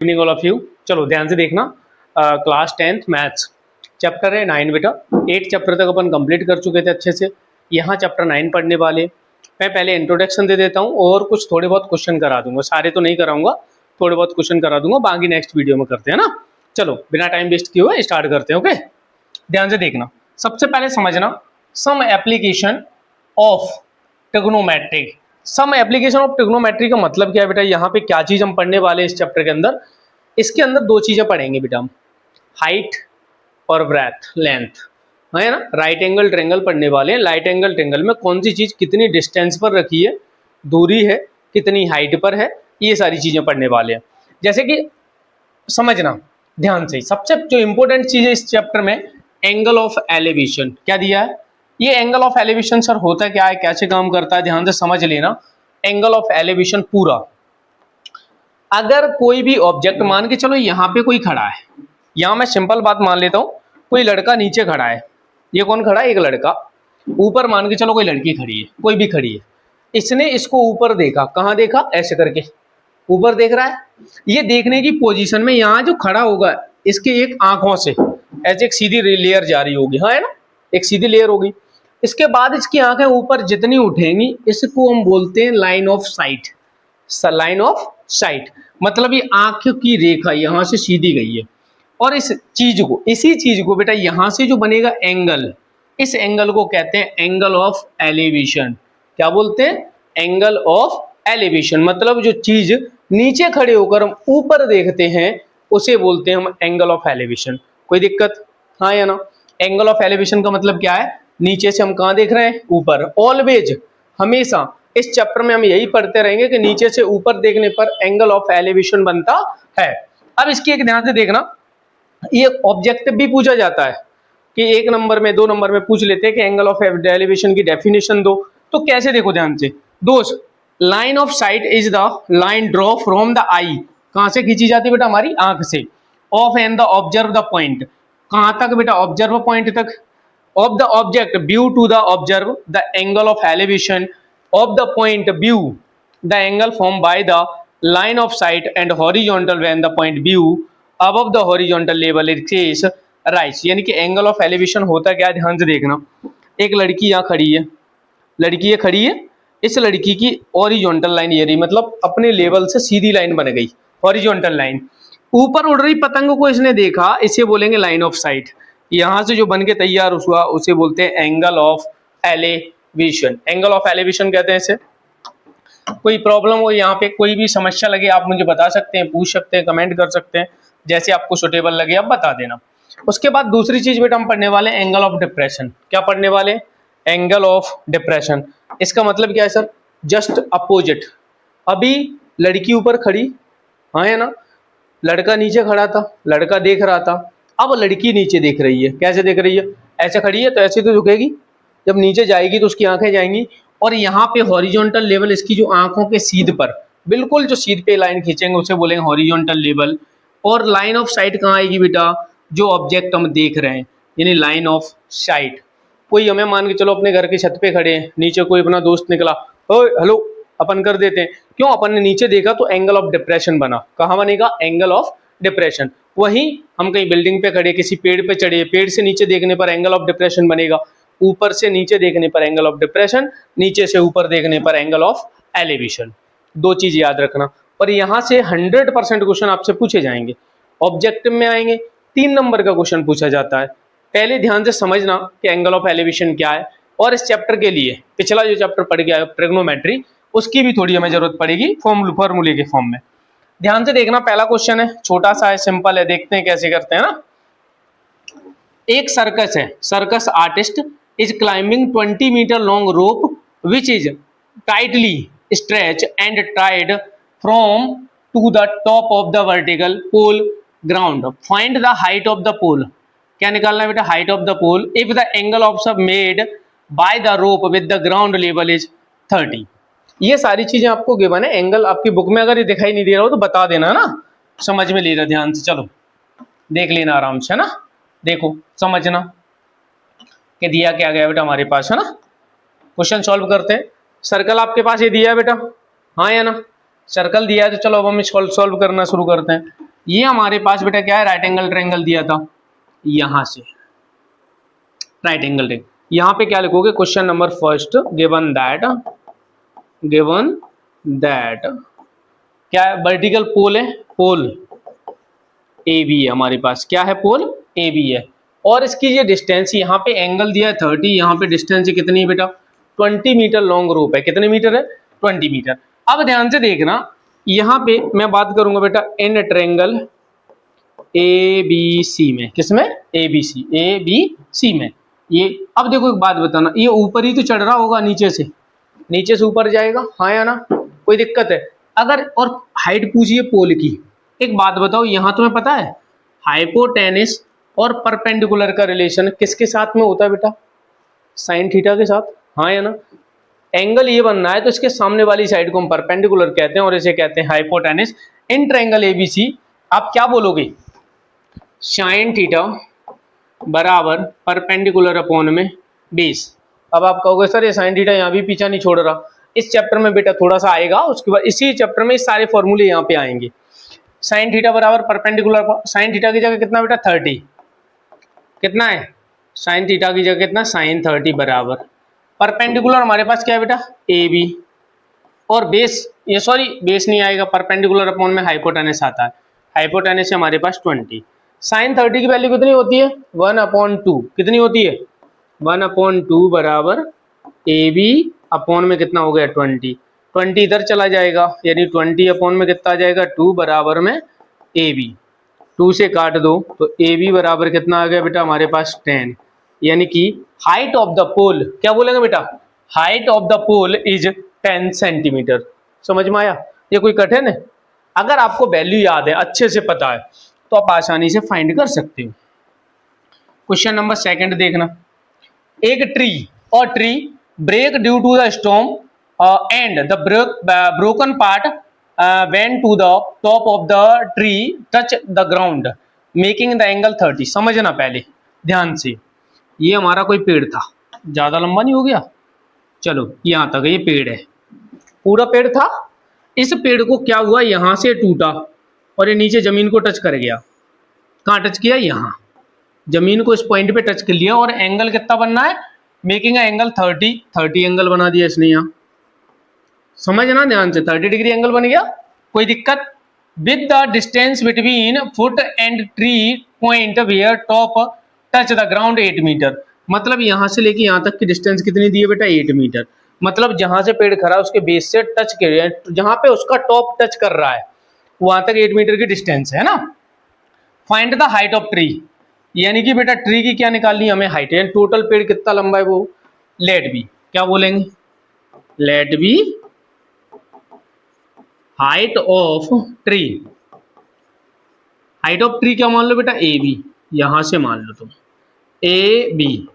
Evening all of you. चलो ध्यान से देखना। क्लास 10th मैथ्स चैप्टर है 9 बेटा। 8 चैप्टर तक अपन कंप्लीट कर चुके थे अच्छे से। यहाँ चैप्टर 9 पढ़ने वाले। मैं पहले इंट्रोडक्शन दे देता हूँ और कुछ थोड़े बहुत क्वेश्चन करा दूंगा, सारे तो नहीं कराऊंगा, थोड़े बहुत क्वेश्चन करा दूंगा, बाकी नेक्स्ट वीडियो में करते हैं ना। चलो बिना टाइम वेस्ट किए हुए स्टार्ट करते हैं। ओके, ध्यान से देखना। सबसे पहले समझना some application of trigonometry. Some application of trigonometry का मतलब क्या है बेटा? यहाँ पे क्या चीज हम पढ़ने वाले हैं इस चैप्टर के अंदर? इसके अंदर दो चीजें पढ़ेंगे बेटा हम, हाइट और ब्रेथ, लेंथ, है ना। राइट एंगल ट्रेंगल पढ़ने वाले हैं। राइट एंगल ट्रेंगल में कौन सी चीज कितनी डिस्टेंस पर रखी है, दूरी है, कितनी हाइट पर है, ये सारी चीजें पढ़ने वाले हैं। जैसे कि समझना ध्यान से, सबसे जो इंपॉर्टेंट चीज है इस चैप्टर में, एंगल ऑफ एलिवेशन। क्या दिया है? ये एंगल ऑफ एलिवेशन सर होता क्या है, कैसे काम करता है, ध्यान से समझ लेना। एंगल ऑफ एलिवेशन पूरा, अगर कोई भी ऑब्जेक्ट मान के चलो यहाँ पे कोई खड़ा है, यहाँ मैं सिंपल बात मान लेता हूँ, कोई लड़का नीचे खड़ा है, ये कौन खड़ा है? एक लड़का। ऊपर मान के चलो कोई लड़की खड़ी है, कोई भी खड़ी है, इसने इसको ऊपर देखा, कहाँ देखा? ऐसे करके ऊपर देख रहा है। ये देखने की पोजीशन में यहाँ जो खड़ा होगा, इसके एक आंखों से ऐसे एक सीधी लेयर जारी होगी, हाँ है ना, एक सीधी लेयर होगी। इसके बाद इसकी आंखें ऊपर जितनी उठेंगी, इसको हम बोलते हैं line of site. Line of site मतलब ये आंख की रेखा यहाँ से सीधी गई है, और इस चीज को, इसी चीज को बेटा यहाँ से जो बनेगा एंगल, इस एंगल को कहते हैं एंगल ऑफ एलिवेशन। क्या बोलते हैं? Angle of elevation. मतलब जो चीज नीचे खड़े होकर हम ऊपर देखते हैं, उसे बोलते हैं हम एंगल ऑफ एलिवेशन। कोई दिक्कत? हाँ या ना? एंगल ऑफ एलिवेशन का मतलब क्या है? नीचे से हम कहाँ देख रहे हैं? ऊपर। ऑलवेज, हमेशा इस चैप्टर में हम यही पढ़ते रहेंगे कि नीचे से ऊपर देखने पर एंगल ऑफ एलिवेशन बनता है। अब इसकी एक ध्यान से देखना, ये ऑब्जेक्टिव भी पूछा जाता है कि 1 नंबर में 2 नंबर में पूछ लेते हैं कि एंगल ऑफ एलिवेशन की डेफिनेशन दो। तो कैसे? देखो ध्यान से दोस्त, line of sight is the line draw from the eye. कहां से खींची जाती है बेटा? हमारी आंख से। Of and the observe the point. कहां तक बेटा? ऑब्जर्व पॉइंट तक। Of the object view to the observe the angle of elevation of the point view the angle formed by the line of sight and horizontal when the point view above the horizontal level is rise। यानी कि angle of elevation होता क्या है, ध्यान से देखना। एक लड़की यहाँ खड़ी है, लड़की ये खड़ी है, इस लड़की की हॉरिजॉन्टल लाइन ये रही, मतलब अपने लेवल से सीधी लाइन बन गई, हॉरिजॉन्टल लाइन। ऊपर उड़ रही पतंग को इसने देखा, इसे बोलेंगे लाइन ऑफ साइट। यहाँ से जो बन के तैयार हुआ उसे बोलते हैं angle of elevation. Angle of elevation कहते हैं इसे। कोई प्रॉब्लम हो यहाँ पे, कोई भी समस्या लगे, आप मुझे बता सकते हैं, पूछ सकते हैं, कमेंट कर सकते हैं, जैसे आपको सुटेबल लगे आप बता देना। उसके बाद दूसरी चीज बेटा हम पढ़ने वाले एंगल ऑफ डिप्रेशन। क्या पढ़ने वाले? Angle of depression. इसका मतलब क्या है सर? Just opposite. अभी लड़की ऊपर खड़ी, हाँ है ना, लड़का नीचे खड़ा था, लड़का देख रहा था, अब लड़की नीचे देख रही है। कैसे देख रही है? ऐसे खड़ी है तो ऐसे तो झुकेगी, जब नीचे जाएगी तो उसकी आंखें जाएंगी, और यहाँ पे हॉरिजॉन्टल लेवल इसकी जो आंखों के सीध पर, बिल्कुल जो सीध पे लाइन खींचेंगे उसे बोलेंगे हॉरिजॉन्टल लेवल। और लाइन ऑफ साइट कहाँ आएगी बेटा? जो ऑब्जेक्ट हम देख रहे हैं, यानी लाइन ऑफ साइट। कोई हमें मान के चलो अपने घर की छत पे खड़े हैं, नीचे कोई अपना दोस्त निकला, ओए हेलो अपन कर देते हैं, क्यों? अपन ने नीचे देखा तो एंगल ऑफ डिप्रेशन बना। कहाँ बनेगा? Angle of depression. वहीं हम कहीं बिल्डिंग पे खड़े, किसी पेड़ पे चढ़े, पेड़ से नीचे देखने पर एंगल ऑफ डिप्रेशन बनेगा। ऊपर से नीचे देखने पर एंगल ऑफ डिप्रेशन, नीचे से ऊपर देखने पर एंगल ऑफ एलिवेशन। दो चीज याद रखना। और यहाँ से 100% क्वेश्चन आपसे पूछे जाएंगे, ऑब्जेक्टिव में आएंगे। 3 नंबर का क्वेश्चन पूछा जाता है। पहले ध्यान से समझना कि एंगल ऑफ एलिवेशन क्या है, और इस चैप्टर के लिए पिछला जो चैप्टर पढ़ गया है ट्रिग्नोमेट्री, उसकी भी थोड़ी हमें जरूरत पड़ेगी फॉर्मूले के फॉर्म में। ध्यान से देखना, पहला क्वेश्चन है, छोटा सा है, सिंपल है, देखते हैं कैसे करते हैं ना। एक सर्कस है, circus artist is climbing 20 meter long rope which is tightly stretched and tied from to the top of the vertical pole ground. Find the height of the pole. क्या निकालना है बेटा? height of the pole if the angle of sub made by the rope with the ground level is 30। ये सारी चीजें आपको given है। Angle आपकी बुक में अगर ये दिखाई नहीं दे रहा हो तो बता देना ना, समझ में ले रहा, ध्यान से चलो देख लेना आराम से, है ना। देखो समझना कि दिया क्या गया बेटा हमारे पास, है ना। क्वेश्चन सॉल्व करते हैं। सर्कल आपके पास ये दिया है बेटा, हाँ या ना, सर्कल दिया है, तो चलो अब हम इसको सॉल्व करना शुरू करते हैं। ये हमारे पास बेटा क्या है, राइट एंगल ट्रायंगल दिया था, यहां से राइट एंगल ट्रायंगल। यहाँ पे क्या लिखोगे, question number first, given that क्या है, वर्टिकल पोल है, पोल ए बी है हमारे पास, क्या है, पोल ए बी है, और इसकी ये डिस्टेंस, यहाँ पे एंगल दिया है 30, यहाँ पे डिस्टेंस कितनी है बेटा, 20 मीटर लॉन्ग रोप है, कितने मीटर है, 20 मीटर। अब ध्यान से देखना, यहाँ पे मैं बात करूंगा बेटा in triangle A B C में, किसमें, ए बी सी में। ये अब देखो एक बात बताना, ये ऊपर ही तो चढ़ रहा होगा, नीचे से ऊपर जाएगा, हाँ या ना, कोई दिक्कत है अगर, और हाइट पूछिए पोल की। एक बात बताओ, यहाँ तुम्हें पता है हाइपोटेनिस और परपेंडिकुलर का रिलेशन किसके साथ में होता है बेटा, साइन थीटा के साथ, हाँ या ना। एंगल ये बनना है तो इसके सामने वाली साइड को हम परपेंडिकुलर कहते हैं और इसे कहते हैं हाइपोटेनिस। इन ट्रायंगल एबीसी आप क्या बोलोगे, साइन थीटा बराबर परपेंडिकुलर अपॉन में बेस। अब आप कहोगे सर ये साइन थीटा यहाँ भी पीछा नहीं छोड़ रहा, इस चैप्टर में बेटा थोड़ा सा आएगा, उसके बाद इसी चैप्टर में सारे फॉर्मूले यहाँ पे आएंगे। साइन थीटा बराबर परपेंडिकुलर, साइन थीटा की जगह कितना बेटा 30, कितना है, साइन थीटा की जगह कितना, साइन 30 बराबर परपेंडिकुलर हमारे पास क्या है बेटा ए बी, और बेस, ये सॉरी बेस नहीं आएगा, परपेंडिकुलर अपॉन में हाइपोटेनस आता है, हाइपोटेनस हमारे पास 20। साइन 30 की वैल्यू कितनी होती है, 1/2, कितनी होती है, 1/2 बराबर ए बी अपॉन में कितना हो गया 20, 20 इधर चला जाएगा, यानी 20 अपॉन में कितना आ जाएगा 2 बराबर में ए बी, 2 से काट दो तो ए बी बराबर कितना आ गया बेटा हमारे पास 10, यानी कि हाइट ऑफ द पोल, क्या बोलेंगे बेटा, height of the pole is 10 centimetre. समझ में आया, ये कोई कठिन है, अगर आपको वैल्यू याद है, अच्छे से पता है, तो आप आसानी से फाइंड कर सकते हो। क्वेश्चन नंबर सेकंड देखना, एक tree break due to the storm and the broken part went to the top of the tree touch the ground making the angle 30। समझना पहले ध्यान से, ये हमारा कोई पेड़ था, ज्यादा लंबा नहीं हो गया, चलो यहाँ तक ये पेड़ है, पूरा पेड़ था, इस पेड़ को क्या हुआ, यहाँ से टूटा और ये नीचे जमीन को टच कर गया, कहाँ टच किया, यहाँ जमीन को इस पॉइंट पे टच कर लिया, और एंगल कितना बनना है, मेकिंग एंगल 30 एंगल बना दिया इसने यहाँ, समझना ध्यान से, 30 डिग्री एंगल बन गया, कोई दिक्कत। With the distance between foot and tree point where top touch the ground 8 metre, मतलब यहाँ से लेके यहाँ तक की डिस्टेंस कितनी दी है बेटा 8 मीटर, मतलब जहां से पेड़ खड़ा है उसके बेस से टच के, जहां पे उसका टॉप टच कर रहा है वहां तक 8 मीटर की डिस्टेंस है ना। Find the height of tree, यानी कि बेटा ट्री की क्या निकालनी है हमें, हाइट, यानी टोटल पेड़ कितना लंबा है वो, लेट बी, क्या बोलेंगे, let B height of tree, height of tree क्या मान लो बेटा ए बी, यहां से मान लो तुम ए बी,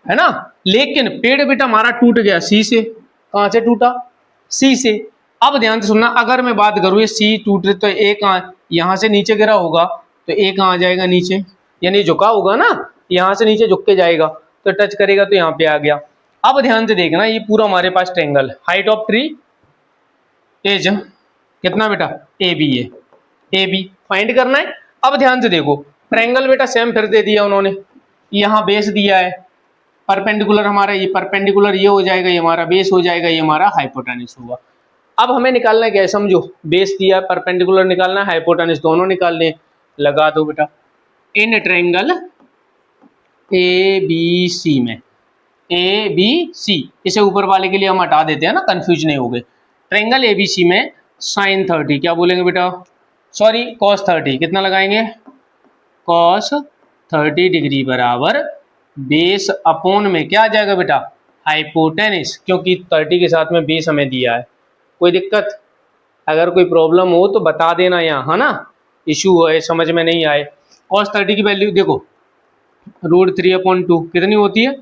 है ना। लेकिन पेड़ बेटा हमारा टूट गया सी से, कहां से टूटा, सी से। अब ध्यान से सुनना, अगर मैं बात करूं ये सी टूट रही तो ए कहां, यहां से नीचे गिरा होगा तो ए कहां आ जाएगा, नीचे, यानी झुका होगा ना, यहां से नीचे झुक के जाएगा तो टच करेगा तो यहाँ पे आ गया। अब ध्यान से देखना, ये पूरा हमारे पास triangle, height of tree as कितना बेटा ए बी है, ए बी फाइंड करना है। अब ध्यान से देखो, ट्रायंगल बेटा सेम फिर दे दिया उन्होंने, यहाँ बेस दिया है, परपेंडिकुलर हमारा ये परपेंडिकुलर ये हो जाएगा, ये हमारा बेस हो जाएगा, ये हमारा हाइपोटेनस होगा। अब हमें निकालना क्या है, समझो बेस दिया परपेंडिकुलर निकालना है, हाइपोटेनस दोनों निकालने, लगा दो बेटा in triangle A B C में, ए बी सी, इसे ऊपर वाले के लिए हम हटा देते हैं ना, कंफ्यूज नहीं हो गए। ट्रायंगल ए बी सी में साइन 30 क्या बोलेंगे बेटा, सॉरी कॉस 30, कितना लगाएंगे कॉस 30 डिग्री बराबर बेस अपॉन में क्या आ जाएगा बेटा हाइपोटेनस, क्योंकि 30 के साथ में बेस हमें दिया है। कोई दिक्कत, अगर कोई प्रॉब्लम हो तो बता देना यहाँ, है ना, इशू है समझ में नहीं आए। कॉस 30 की वैल्यू देखो √3/2 कितनी होती है,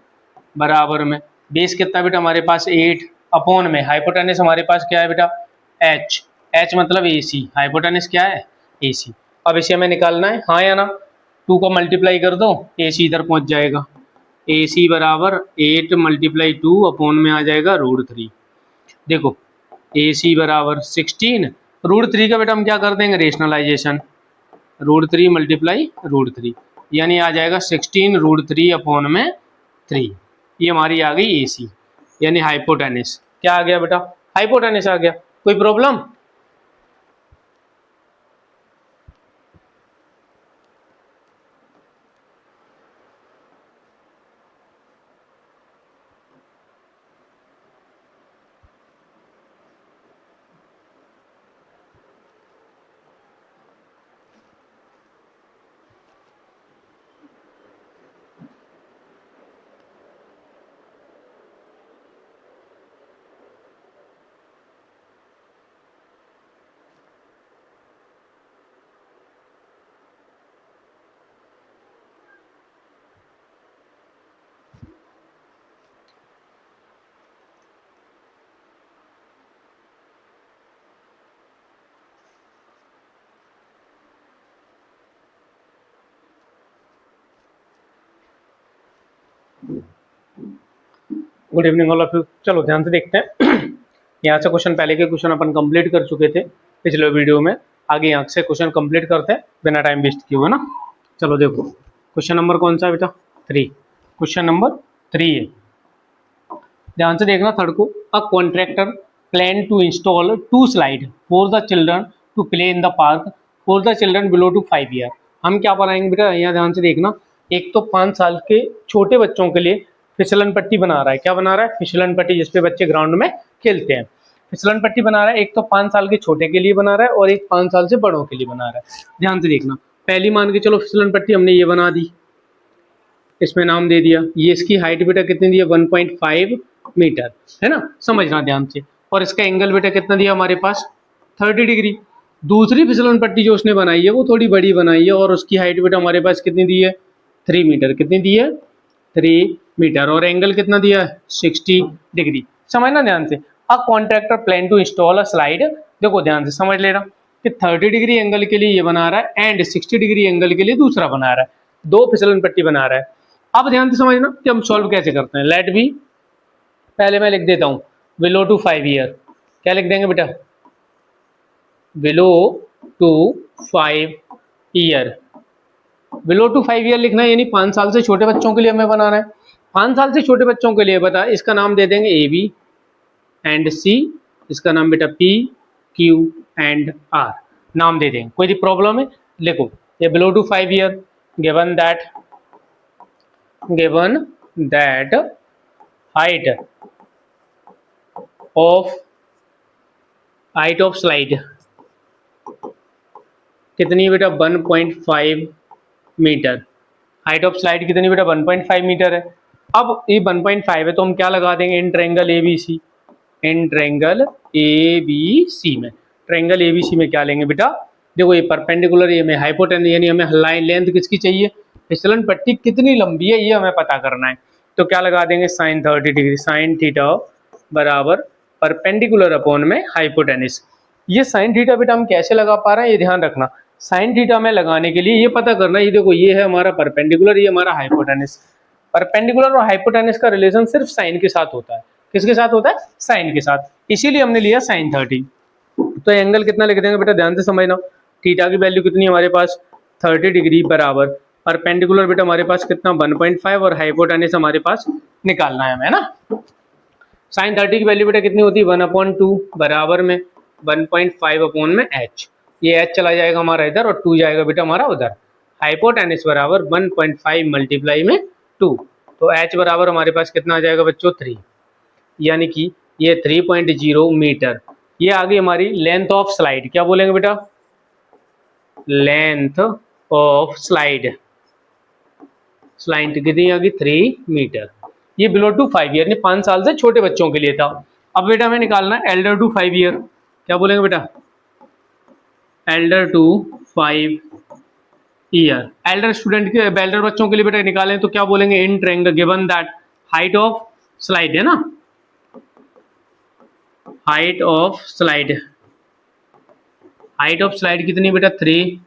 बराबर में बेस कितना बेटा हमारे पास 8 अपॉन में हाइपोटेनस हमारे पास क्या है बेटा h, h मतलब AC, हाइपोटेनस क्या है AC। अब इसे हमें निकालना है, हाँ या ना, 2 को मल्टीप्लाई कर दो AC इधर पहुंच जाएगा, AC बराबर 8 × 2 अपॉन में आ जाएगा √3। देखो AC बराबर 16, √3 का बेटा हम क्या कर देंगे रेशनलाइजेशन, √3 मल्टीप्लाई √3, यानी आ जाएगा 16√3 अपॉन में 3। ये हमारी आ गई AC, यानी हाइपोटेनिस। क्या आ गया बेटा? हाइपोटेनिस आ गया। कोई problem? Good evening all of you. चलो ध्यान से देखते हैं। यहाँ से क्वेश्चन, पहले के क्वेश्चन अपन कंप्लीट कर चुके थे पिछले वीडियो में। आगे यहाँ से क्वेश्चन कंप्लीट करते हैं बिना टाइम वेस्ट किए हुए ना। चलो देखो, क्वेश्चन नंबर कौन सा है बेटा? 3। क्वेश्चन नंबर 3 है। ध्यान से देखना थर्ड को। A contractor plan to install 2 slide for the children to play in the park for the children below to 5 year. हम क्या बनाएंगे बेटा? यहाँ ध्यान से देखना। एक तो 5 साल के छोटे बच्चों के लिए फिसलन पट्टी बना रहा है। क्या बना रहा है? फिसलन पट्टी, जिसपे बच्चे ग्राउंड में खेलते हैं। फिसलन पट्टी बना रहा है। एक तो 5 साल के छोटे के लिए बना रहा है और एक 5 साल से बड़ों के लिए बना रहा है। ध्यान से देखना, पहली मान के चलो फिसलन पट्टी हमने ये बना दी, इसमें नाम दे दिया। ये इसकी हाइट बेटा कितनी दी है? 1.5 मीटर, है ना? समझना ध्यान से। और इसका एंगल बेटा कितना दिया हमारे पास? 30 डिग्री। दूसरी फिसलन पट्टी जो उसने बनाई है वो थोड़ी बड़ी बनाई है और उसकी हाइट बेटा हमारे पास कितनी दी है? 3 मीटर। कितनी दी है? 3 मीटर। और एंगल कितना दिया है? 60 डिग्री। समझना ध्यान से। A contractor plan to install a slide. देखो ध्यान से समझ लेना कि 30 डिग्री एंगल के लिए ये बना रहा है एंड 60 डिग्री एंगल के लिए दूसरा बना रहा है। 2 फिसलन पट्टी बना रहा है। अब ध्यान से समझना कि हम सॉल्व कैसे करते हैं। लेट बी, पहले मैं लिख देता हूँ बिलो टू 5 ईयर। क्या लिख देंगे बेटा? Below to 5 year. Below to 5 year लिखना है, यानी 5 साल से छोटे बच्चों के लिए हमें बनाना है। 5 साल से छोटे बच्चों के लिए बता, इसका नाम दे देंगे ए बी एंड सी। इसका नाम बेटा पी क्यू एंड आर नाम दे देंगे। कोई प्रॉब्लम है? देखो, ये below to 5 year given that height of slide कितनी बेटा? 1.5 मीटर। हाइट ऑफ स्लाइड कितनी बेटा? 1.5 मीटर है। अब ये 1.5 है तो हम क्या लगा देंगे? In triangle ABC। In triangle ABC में, ट्रायंगल ABC में क्या लेंगे बेटा? देखो, ये परपेंडिकुलर, ये में हाइपोटेनस, यानी हमें लाइन लेंथ किसकी चाहिए? फिसलन पट्टी कितनी लंबी है ये हमें पता करना है। तो क्या लगा देंगे? साइन 30 डिग्री, साइन थीटा बराबर परपेंडिकुलर अपॉन में हाइपोटेनिस। ये साइन थीटा बेटा हम कैसे लगा पा रहे हैं ये ध्यान रखना। साइन थीटा में लगाने के लिए ये पता करना, ये देखो ये है हमारा परपेंडिकुलर, ये हमारा हाइपोटेनिस। परपेंडिकुलर और हाइपोटेनिस का रिलेशन सिर्फ साइन के साथ होता है। किसके साथ होता है? साइन के साथ। इसीलिए हमने लिया साइन 30। तो एंगल कितना लिख देंगे बेटा? ध्यान से समझना। थीटा की वैल्यू कितनी है हमारे पास? 30 डिग्री बराबर परपेंडिकुलर बेटा हमारे पास कितना? 1.5 और हाइपोटेनिस हमारे पास निकालना है हमें, है ना। साइन 30 की वैल्यू बेटा कितनी होती है? 1/2 बराबर में 1.5 अपॉन में h। ये h चला जाएगा हमारा इधर और 2 जाएगा बेटा हमारा उधर। हाइपोटेनिस बराबर 1.5 मल्टीप्लाई में 2, तो h बराबर हमारे पास कितना आ जाएगा बच्चों? 3, यानी कि ये 3.0 मीटर। ये आ गई हमारी लेंथ ऑफ स्लाइड। क्या बोलेंगे बेटा? लेंथ ऑफ स्लाइड कितनी आ गई? 3 मीटर। ये बिलो टू 5 ईयर, 5 साल से छोटे बच्चों के लिए था। अब बेटा हमें निकालना है एल्डर टू 5 ईयर। क्या बोलेंगे बेटा? Elder to 5 year. Elder student के, एल्डर बच्चों के लिए बेटा निकालें तो क्या बोलेंगे? In triangle given that height of slide, है ना, हाइट ऑफ स्लाइड कितनी बेटा? 3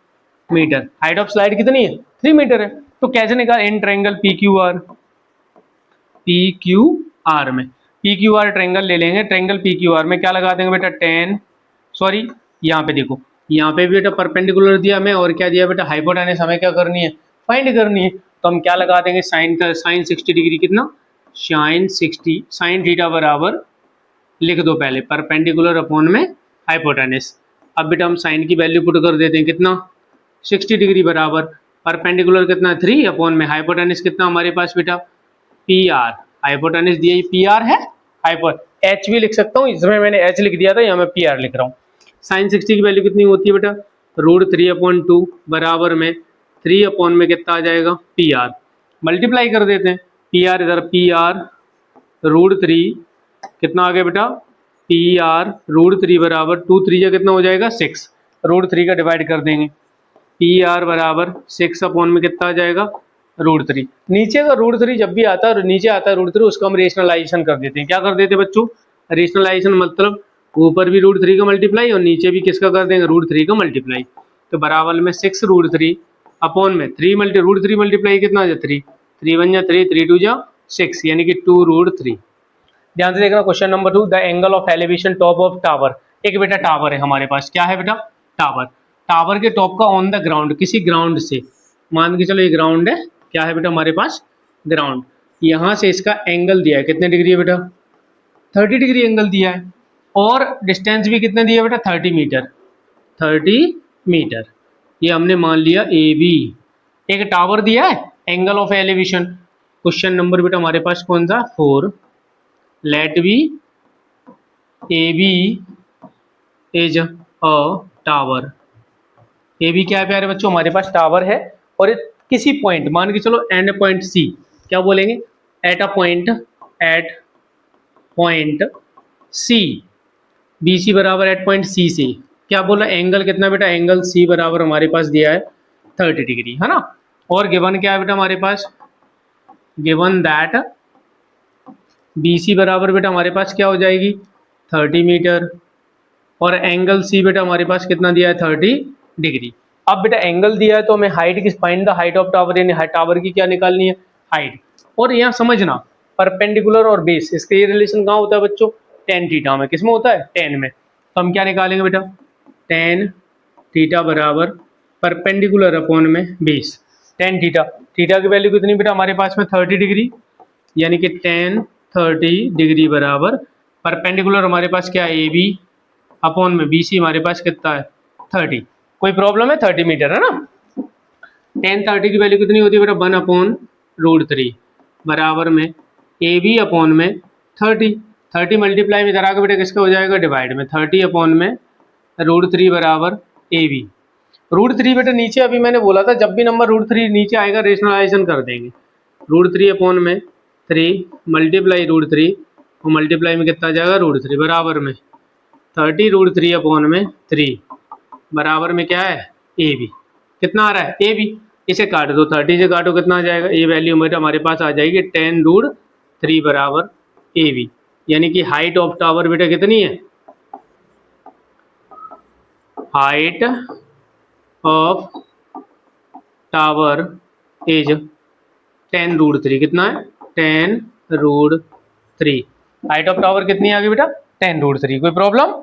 मीटर। हाइट ऑफ स्लाइड कितनी है? 3 मीटर है। तो कैसे निकाल? इन ट्रायंगल PQR में, PQR ट्रायंगल ले लेंगे। ट्रायंगल PQR में क्या लगा देंगे बेटा? 10, सॉरी यहाँ पे देखो यहाँ पे भी बेटा परपेंडिकुलर दिया हमें, और क्या दिया बेटा हाइपोटेनस हमें क्या करनी है, फाइंड करनी है। तो हम क्या लगा देंगे, साइन का साइन 60 डिग्री कितना, साइन 60 साइन थीटा बराबर लिख दो पहले परपेंडिकुलर अपॉन में हाइपोटेनस। अब बेटा हम साइन की वैल्यू पुट कर देते हैं कितना 60 डिग्री बराबर परपेंडिकुलर कितना 3 अपॉन में हाइपोटेनस कितना हमारे पास बेटा पी आर, हाइपोटेनस दिया पी आर है, हाइपो एच भी लिख सकता हूँ, इसमें मैंने एच लिख दिया था, यहाँ मैं पी आर लिख रहा हूँ। साइन 60 की वैल्यू कितनी होती है बेटा √3/2 बराबर में 3 अपॉन में कितना आ जाएगा पी आर, मल्टीप्लाई कर देते हैं पी आर इधर पी आर √3 कितना आ गया बेटा पी आर √3 बराबर 2 3 या कितना हो जाएगा 6, √3 का डिवाइड कर देंगे पी आर बराबर 6 अपॉन में कितना आ जाएगा √3। नीचे का √3 जब भी आता है नीचे आता है √3 उसका हम रेशनलाइजेशन कर देते हैं। क्या कर देते हैं बच्चों, रेशनलाइजेशन मतलब ऊपर भी √3 का मल्टीप्लाई और नीचे भी किसका कर देंगे √3 का मल्टीप्लाई। तो बराबर में 6 √3 अपॉन में 3 √3 मल्टीप्लाई कितना आ जाए 3, 3 1 जा 3, 3 2 जा 6 यानी कि 2 √3। ध्यान से देखना question number 2, the angle of elevation top of tower. एक बेटा टावर है हमारे पास, क्या है बेटा टावर, टावर के टॉप का ऑन द ग्राउंड किसी ग्राउंड से, मान के चलो ये ग्राउंड है, क्या है बेटा हमारे पास ग्राउंड, यहाँ से इसका एंगल दिया है कितने डिग्री है बेटा 30 डिग्री एंगल दिया है, और डिस्टेंस भी कितने दिया बेटा 30 मीटर, 30 मीटर ये हमने मान लिया ए बी। एक टावर दिया है angle of elevation, question number बेटा हमारे पास कौन सा 4, let be A B is a tower. A B क्या है प्यारे बच्चों हमारे पास टावर है, और किसी पॉइंट मान के चलो एंड पॉइंट सी, क्या बोलेंगे at point C, B C बराबर एट पॉइंट सी से क्या बोला एंगल कितना बेटा एंगल सी बराबर हमारे पास दिया है 30 डिग्री है ना, और गिवन क्या है बेटा हमारे पास, गिवन दैट बी सी बराबर बेटा हमारे पास क्या हो जाएगी 30 मीटर, और एंगल सी बेटा हमारे पास कितना दिया है 30 डिग्री। अब बेटा एंगल दिया है तो हमें हाइट की find the height of tower, यानी टावर की क्या निकालनी है हाइट। और यहाँ समझना परपेंडिकुलर और बेस इसका ये रिलेशन कहाँ होता है बच्चों tan थीटा में, किसमें होता है tan में। तो हम क्या निकालेंगे बेटा tan थीटा बराबर परपेंडिकुलर अपॉन में बेस, tan थीटा, थीटा की वैल्यू कितनी बेटा हमारे पास में 30 डिग्री, यानी कि tan 30 डिग्री बराबर परपेंडिकुलर हमारे पास क्या है ए बी अपॉन में बी सी हमारे पास कितना है 30, कोई प्रॉब्लम है 30 मीटर है ना। tan 30 की वैल्यू कितनी होती है बेटा 1/√3 बराबर में ए बी अपॉन में 30 मल्टीप्लाई में इधर आके बेटा किसका हो जाएगा डिवाइड में 30 अपॉन में √3 बराबर ए बी। √3 बेटा नीचे अभी मैंने बोला था जब भी नंबर √3 नीचे आएगा रेशनलाइजेशन कर देंगे, √3 अपॉन में 3 मल्टीप्लाई √3 और मल्टीप्लाई में कितना आ जाएगा √3 बराबर में 30 √3 अपॉन में 3 बराबर में क्या है ए बी, कितना आ रहा है ए बी, इसे काट दो 30 से काटो कितना आ जाएगा, ये वैल्यू बेटा हमारे पास आ जाएगी 10 √3 बराबर ए बी, यानी कि हाइट ऑफ टावर बेटा कितनी है, हाइट ऑफ टावर इज 10 √3, कितना है 10 √3, हाइट ऑफ टावर कितनी आ गई बेटा 10 √3, कोई प्रॉब्लम।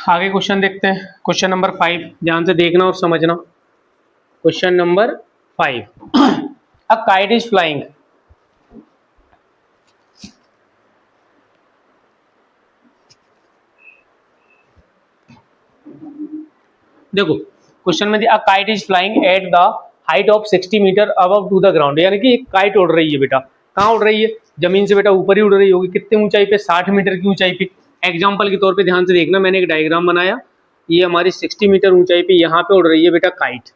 आगे क्वेश्चन देखते हैं, क्वेश्चन नंबर 5, ध्यान से देखना और समझना। Question number 5, a kite is flying, देखो क्वेश्चन में दिया kite is flying at the height of 60 metre above to the ground, यानी कि एक काइट उड़ रही है बेटा, कहाँ उड़ रही है जमीन से बेटा ऊपर ही उड़ रही होगी, कितनी ऊंचाई पे 60 मीटर की ऊंचाई पे। एग्जाम्पल के तौर पे ध्यान से देखना, मैंने एक डायग्राम बनाया, ये हमारी 60 मीटर ऊंचाई पे यहाँ पे उड़ रही है बेटा काइट,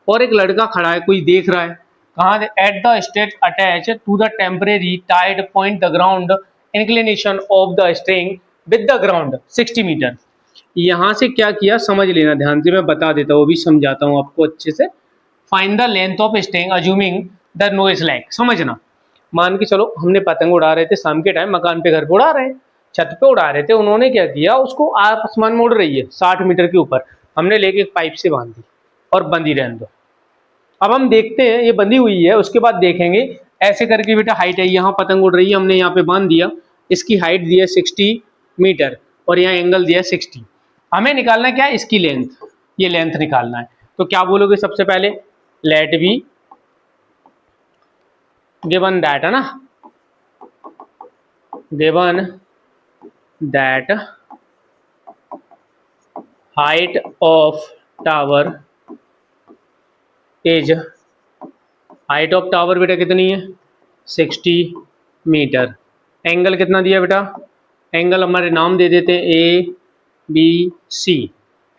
और एक लड़का खड़ा है कोई देख रहा है, कहाँ at the state attach to the temporary tied point the ground inclination of the string with the ground 60 metre. यहाँ से क्या किया समझ लेना ध्यान से, मैं बता देता हूँ, अभी समझाता हूँ आपको अच्छे से। Find the length of string assuming the noise lag, समझना मान के चलो हमने पतंग उड़ा रहे थे शाम के टाइम, मकान पे घर पे उड़ा रहे हैं, छत पे उड़ा रहे थे, उन्होंने क्या किया उसको आसमान में उड़ रही है 60 मीटर के ऊपर, हमने लेके एक पाइप से बांध दी और बंदी रहने दो। अब हम देखते हैं ये बंधी हुई है, उसके बाद देखेंगे ऐसे करके बेटा हाइट है, यहाँ पतंग उड़ रही है, हमने यहाँ पे बांध दिया, इसकी हाइट दी है 60 मीटर और यहाँ एंगल दिया है 60। हमें निकालना है क्या, इसकी लेंथ, ये लेंथ निकालना है। तो क्या बोलोगे सबसे पहले, लेट बी गिवन दैट, है ना, given that height of tower is, height of tower बेटा कितनी है 60 मीटर। एंगल कितना दिया बेटा, एंगल हमारे नाम दे देते हैं A B C,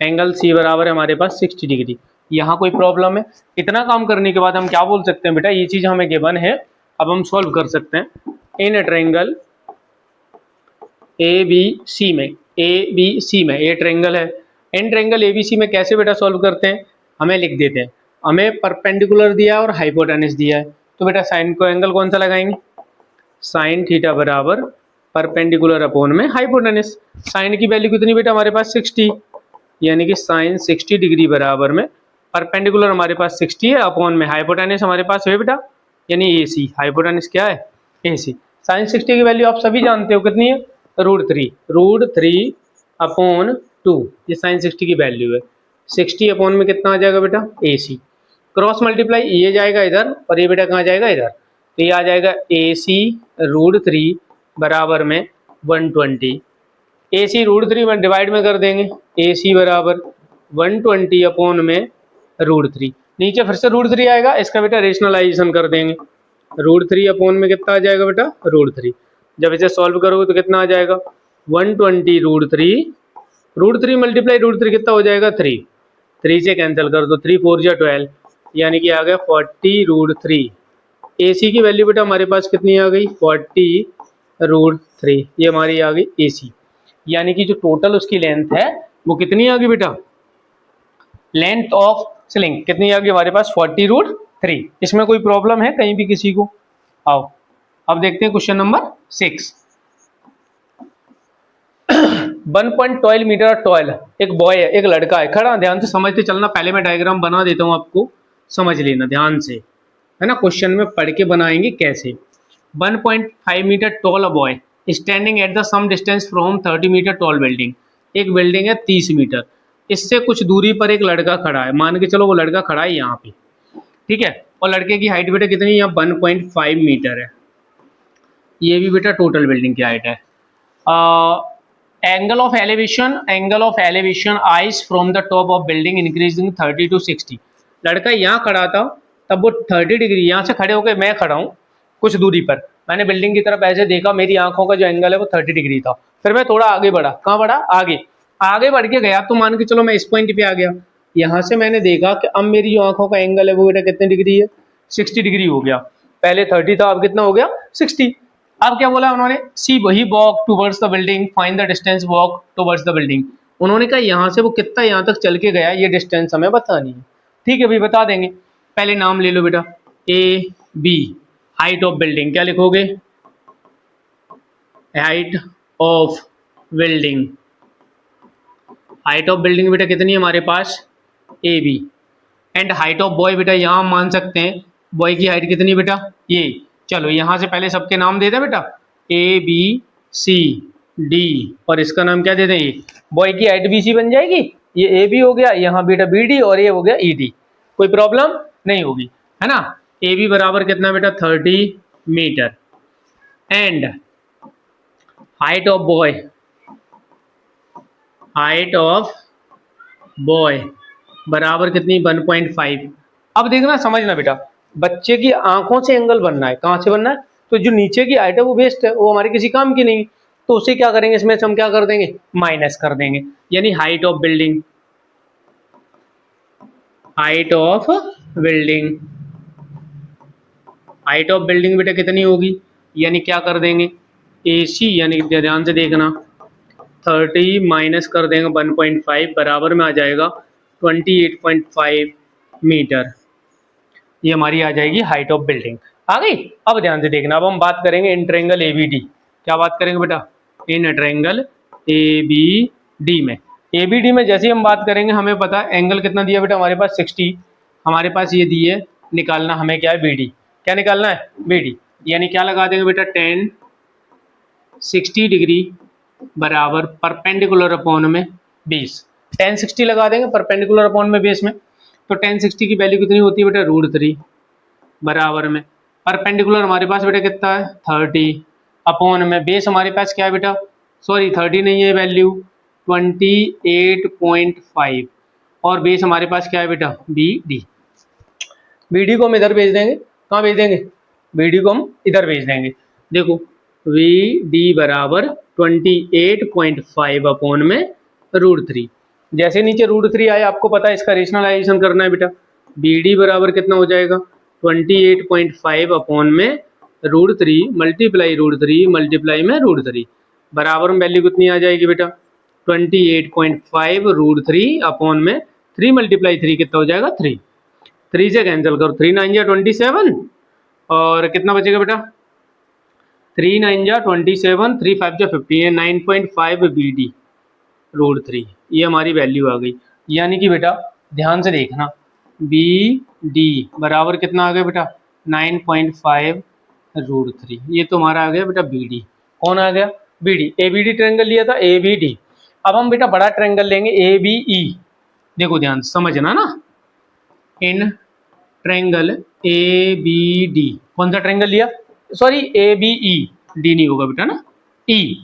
angle C बराबर है हमारे पास 60 डिग्री। यहाँ कोई प्रॉब्लम है? इतना काम करने के बाद हम क्या बोल सकते हैं बेटा, ये चीज़ हमें गिवन है, अब हम सॉल्व कर सकते हैं। इन ट्रायंगल ए बी सी में, ए बी सी में, ये ट्रायंगल है, इन ट्रायंगल ए बी सी में कैसे बेटा सॉल्व करते हैं, हमें लिख देते हैं, हमें परपेंडिकुलर दिया है और हाइपोटेनस दिया है, तो बेटा साइन को एंगल कौन सा लगाएंगे, साइन थीटा बराबर परपेंडिकुलर अपॉन में हाइपोटेनस। साइन की वैल्यू कितनी बेटा हमारे पास 60, यानी कि साइन 60 डिग्री बराबर में परपेंडिकुलर हमारे पास 60 है, अपॉन में हाइपोटेनस हमारे पास है बेटा, यानी ए सी, हाइपोटेनस क्या है ए सी। साइन 60 की वैल्यू आप सभी जानते हो कितनी है, √3 अपॉन 2, ये साइन 60 की वैल्यू है। 60 अपॉन में कितना आ जाएगा बेटा ए सी, क्रॉस मल्टीप्लाई ये जाएगा इधर और ये बेटा कहाँ जाएगा इधर, तो ये आ जाएगा ए सी √3 बराबर में 120, ए सी √3 में डिवाइड में कर देंगे, ए सी बराबर 120 अपॉन में √3, नीचे फिर से √3 आएगा, इसका बेटा रेशनलाइजेशन कर देंगे, √3 अपॉन में कितना आ जाएगा बेटा √3, जब इसे सॉल्व करोगे तो कितना आ जाएगा 120 √3 मल्टीप्लाई √3 कितना हो जाएगा 3, 3 से कैंसिल कर दो, 3 4 या 12, यानी कि आ गया 40 √3। ए सी की वैल्यू बेटा हमारे पास कितनी आ गई 40 √3, ये हमारी आ गई ए सी, यानी कि जो टोटल उसकी लेंथ है वो कितनी आ गई बेटा, लेंथ ऑफ स्लिंग कितनी आ गई हमारे पास 40 √3। इसमें कोई प्रॉब्लम है कहीं भी किसी को? आओ अब देखते हैं क्वेश्चन नंबर 6। 1.12 मीटर टॉयल, एक बॉय है, एक लड़का है खड़ा, ध्यान से समझते चलना, पहले मैं डायग्राम बना देता हूँ आपको समझ लेना ध्यान से, है ना, क्वेश्चन में पढ़ के बनाएंगे कैसे। 1.5 metre tall a boy standing at the some distance from 30 metre tall building, एक बिल्डिंग है 30 मीटर, इससे कुछ दूरी पर एक लड़का खड़ा है, मान के चलो वो लड़का खड़ा है यहाँ पे, ठीक है, और लड़के की हाइट बेटा कितनी है, यहाँ 1.5 मीटर है, ये भी बेटा टोटल बिल्डिंग की हाइट है। Angle of elevation eyes from the top of building increasing 30 to 60, लड़का यहाँ खड़ा था तब वो 30 डिग्री, यहाँ से खड़े होकर मैं खड़ा हूँ कुछ दूरी पर, मैंने बिल्डिंग की तरफ ऐसे देखा, मेरी आंखों का जो एंगल है वो 30 डिग्री था, फिर मैं थोड़ा आगे बढ़ा, कहाँ बढ़ा, आगे बढ़ के गया, तो मान के चलो मैं इस पॉइंट पे आ गया, यहाँ से मैंने देखा कि अब मेरी जो आंखों का एंगल है वो बेटा कितने डिग्री है 60 डिग्री हो गया, पहले 30 था अब कितना हो गया 60। अब क्या बोला उन्होंने, सी वही walk towards the building, find the distance walk towards the building, उन्होंने कहा यहाँ से वो कितना यहाँ तक चल के गया ये डिस्टेंस हमें बतानी है, ठीक है भाई बता देंगे। पहले नाम ले लो बेटा A B, height of building क्या लिखोगे, height of building, height of building बेटा कितनी है हमारे पास A B, and height of boy बेटा यहाँ हम मान सकते हैं बॉय की हाइट कितनी बेटा ये, चलो यहाँ से पहले सबके नाम दे दें बेटा ए बी सी डी, और इसका नाम क्या दे दें, ये बॉय की हाइट बी सी बन जाएगी, ये ए बी हो गया, यहाँ बेटा बी डी, और ये हो गया ई डी, कोई प्रॉब्लम नहीं होगी, है ना। ए बी बराबर कितना बेटा 30 metre, and height of boy, height of boy बराबर कितनी 1.5। अब देखना समझना बेटा, बच्चे की आंखों से एंगल बनना है, कहाँ से बनना है, तो जो नीचे की हाइट है वो वेस्ट है, वो हमारे किसी काम की नहीं, तो उसे क्या करेंगे, इसमें से हम क्या कर देंगे माइनस कर देंगे, यानी height of building, height of building, height of building बेटा कितनी होगी, यानी क्या कर देंगे ए सी, यानी ध्यान से देखना 30 माइनस कर देंगे 1.5 बराबर में आ जाएगा 28.5 मीटर, ये हमारी आ जाएगी हाइट ऑफ बिल्डिंग, आ गई। अब ध्यान से देखना, अब हम बात करेंगे in triangle A B D, क्या बात करेंगे बेटा, in triangle A B D में, ए बी डी में जैसे ही हम बात करेंगे हमें पता है एंगल कितना दिया बेटा हमारे पास 60, हमारे पास ये दिए, निकालना हमें क्या है बी डी, क्या निकालना है बी डी, यानी क्या लगा देंगे बेटा 10 60 डिग्री बराबर परपेंडिकुलर अपॉन में 20। 1060 लगा देंगे परपेंडिकुलर अपॉन में बेस में, तो 1060 की वैल्यू कितनी होती है बेटा √3 बराबर में परपेंडिकुलर हमारे पास बेटा कितना है 30 अपॉन में बेस हमारे पास क्या है बेटा, सॉरी 30 नहीं है वैल्यू 28.5 और बेस हमारे पास क्या है बेटा BD। BD को हम इधर भेज देंगे, कहाँ भेज देंगे, BD को हम इधर भेज देंगे। देखो VD बराबर 28.5 अपॉन में √3। जैसे नीचे √3 आए आपको पता है इसका रेशनलाइजेशन करना है बेटा, BD बराबर कितना हो जाएगा 28.5 अपॉन में √3 मल्टीप्लाई √3 मल्टीप्लाई में √3 बराबर में वैल्यू कितनी आ जाएगी बेटा 28.5 √3 अपॉन में 3 मल्टीप्लाई 3 कितना हो जाएगा 3, 3 से कैंसिल करो 3 9 जा 27 और कितना बचेगा बेटा 3 9 जा 27 3 5 जा 15 9.5 BD √3 ये हमारी वैल्यू आ गई। यानी कि बेटा ध्यान से देखना BD बराबर कितना आ गया बेटा 9.5 √3, ये तो हमारा आ गया बेटा BD। कौन आ गया BD। ABD ट्रायंगल लिया था ABD, अब हम बेटा बड़ा ट्रायंगल लेंगे ABE। देखो ध्यान समझना ना, इन ट्रायंगल ABD कौन सा ट्रायंगल लिया, सॉरी ABE, D नहीं होगा बेटा ना E,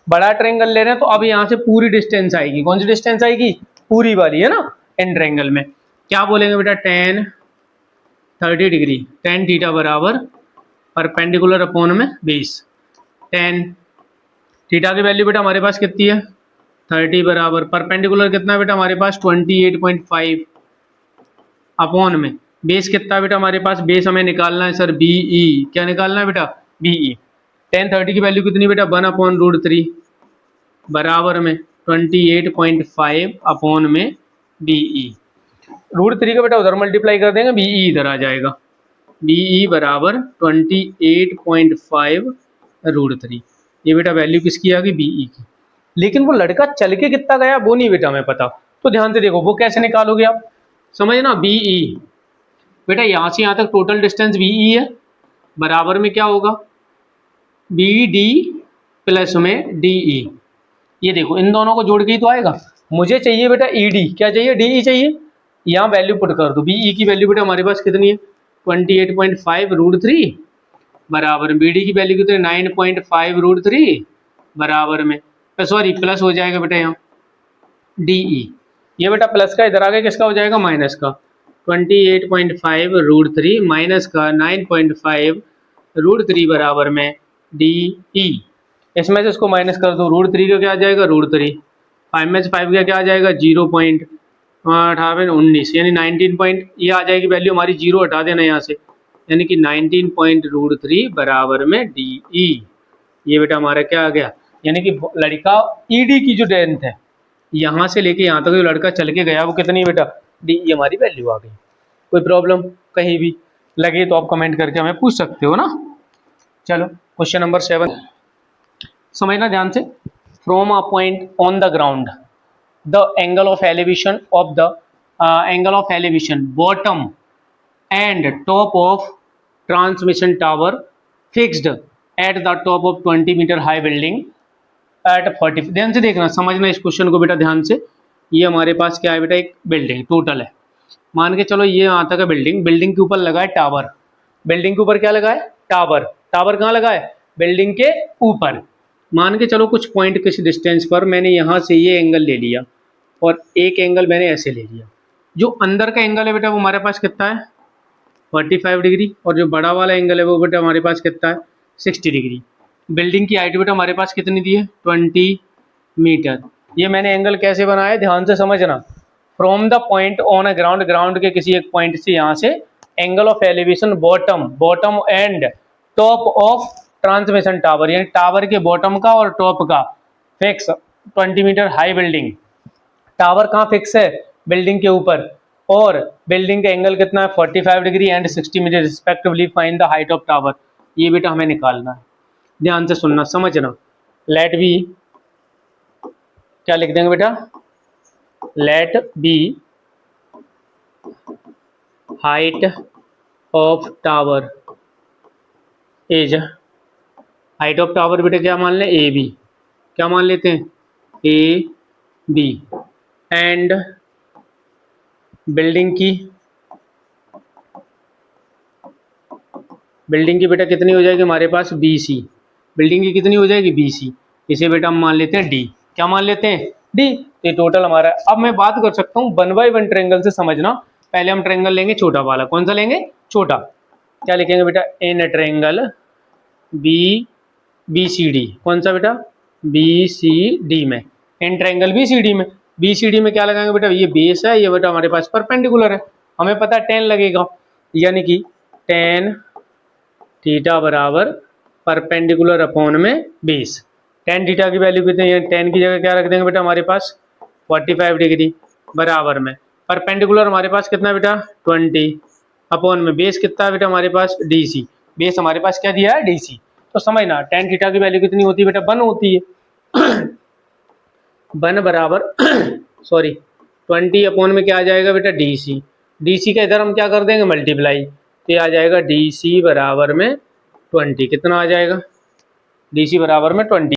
बड़ा ट्रायंगल ले रहे हैं तो अब यहाँ से पूरी डिस्टेंस आएगी, कौन सी डिस्टेंस आएगी पूरी वाली है ना। इन ट्रायंगल में क्या बोलेंगे बेटा tan 30 डिग्री tan थीटा बराबर परपेंडिकुलर अपॉन में बेस, tan थीटा की वैल्यू बेटा हमारे पास कितनी है 30 बराबर परपेंडिकुलर कितना है बेटा हमारे पास 28.5 अपॉन में बेस कितना है बेटा हमारे पास, बेस हमें निकालना है सर BE, क्या निकालना है बेटा BE। tan 30 की वैल्यू कितनी बेटा 1 अपॉन √3 बराबर में 28.5 अपॉन में BE। √3 का बेटा उधर मल्टीप्लाई कर देंगे BE इधर आ जाएगा, BE बराबर 28.5 √3, ये बेटा वैल्यू किसकी आ गई BE की। लेकिन वो लड़का चल के कितना गया वो नहीं बेटा हमें पता, तो ध्यान से देखो वो कैसे निकालोगे आप, समझना BE बेटा यहाँ से यहाँ तक टोटल डिस्टेंस BE है बराबर में क्या होगा BD प्लस में DE। ये देखो इन दोनों को जोड़ के ही तो आएगा, मुझे चाहिए बेटा ED, क्या चाहिए DE चाहिए, यहाँ वैल्यू पुट कर दो BE की वैल्यू बेटा हमारे पास कितनी है 28.5 √3 बराबर में BD की वैल्यू कितनी 9.5 √3 बराबर में सॉरी प्लस हो जाएगा बेटा यहाँ DE, ये बेटा प्लस का इधर आगे किसका हो जाएगा माइनस का 28.5 √3 माइनस का 9.5 √3 बराबर में DE। इसमें से इसको माइनस कर दो √3 का क्या आ जाएगा √3, 5 में से 5 का क्या आ जाएगा 0.18 यानी 19 ये आ जाएगी वैल्यू हमारी, 0 हटा देना यहाँ से यानी कि 19.√3 बराबर में DE। ये बेटा हमारा क्या आ गया, यानी कि लड़का ED की जो लेंथ है यहाँ से लेके यहाँ तक जो लड़का चल के गया वो कितनी है बेटा DE हमारी वैल्यू आ गई। कोई प्रॉब्लम कहीं भी लगे तो आप कमेंट करके हमें पूछ सकते हो ना। चलो क्वेश्चन नंबर 7 समझना ध्यान से, from a point on the ground the angle of elevation bottom and top of transmission tower fixed at the top of 20 metre high building at 40। ध्यान से देखना समझना इस क्वेश्चन को बेटा ध्यान से, ये हमारे पास क्या है बेटा एक बिल्डिंग टोटल है, मान के चलो ये यहाँ तक है बिल्डिंग, बिल्डिंग के ऊपर लगा है टावर, बिल्डिंग के ऊपर क्या लगा है टावर, टावर कहाँ लगा है बिल्डिंग के ऊपर। मान के चलो कुछ पॉइंट किसी डिस्टेंस पर मैंने यहाँ से ये एंगल ले लिया और एक एंगल मैंने ऐसे ले लिया, जो अंदर का एंगल है बेटा वो हमारे पास कितना है 45 डिग्री और जो बड़ा वाला एंगल है वो बेटा हमारे पास कितना है 60 डिग्री। बिल्डिंग की हाइट बेटा हमारे पास कितनी दी है 20 मीटर। ये मैंने एंगल कैसे बनाया है ध्यान से समझना, from the point on a ground, ground के किसी एक पॉइंट से यहाँ से angle of elevation bottom and top of transmission tower, यानी टावर के बॉटम का और टॉप का fix 20 metre high building, tower कहाँ फिक्स है बिल्डिंग के ऊपर और बिल्डिंग का एंगल कितना है 45 degree and 60 metre respectively, find the height of tower. ये बेटा हमें निकालना है, ध्यान से सुनना समझना। लेट बी क्या लिख देंगे बेटा, let B height of tower is, height of tower बेटा क्या मान लें ए बी, क्या मान लेते हैं ए बी, एंड बिल्डिंग की बेटा कितनी हो जाएगी हमारे पास BC। बिल्डिंग की कितनी हो जाएगी BC। इसे बेटा हम मान लेते हैं D। क्या मान लेते हैं D। तो ये टोटल हमारा। अब मैं बात कर सकता हूँ 1 बाई 1 ट्रायंगल से समझना। पहले हम ट्रायंगल लेंगे छोटा वाला। कौन सा लेंगे छोटा। क्या लिखेंगे बेटा इन ट्रायंगल BCD। कौन सा बेटा BCD में। इन ट्रायंगल BCD में। BCD में क्या लगाएंगे बेटा ये बेस है, ये बेटा हमारे पास परपेंडिकुलर है। हमें पता है 10 लगेगा, यानी कि 10 थीटा बराबर परपेंडिकुलर अपॉन में बेस। 10 थीटा की वैल्यू कितनी है 10 की जगह क्या रख देंगे बेटा हमारे पास 45 डिग्री बराबर में परपेंडिकुलर हमारे पास कितना बेटा 20 अपॉन में बेस कितना है बेटा हमारे पास DC। बेस हमारे पास क्या दिया है DC। तो समझना 10 थीटा की वैल्यू कितनी होती है बेटा 1 होती है। 1 बराबर सॉरी 20 अपॉन में क्या आ जाएगा बेटा DC। DC का इधर हम क्या कर देंगे मल्टीप्लाई, तो ये आ जाएगा DC बराबर में 20। कितना आ जाएगा DC बराबर में 20।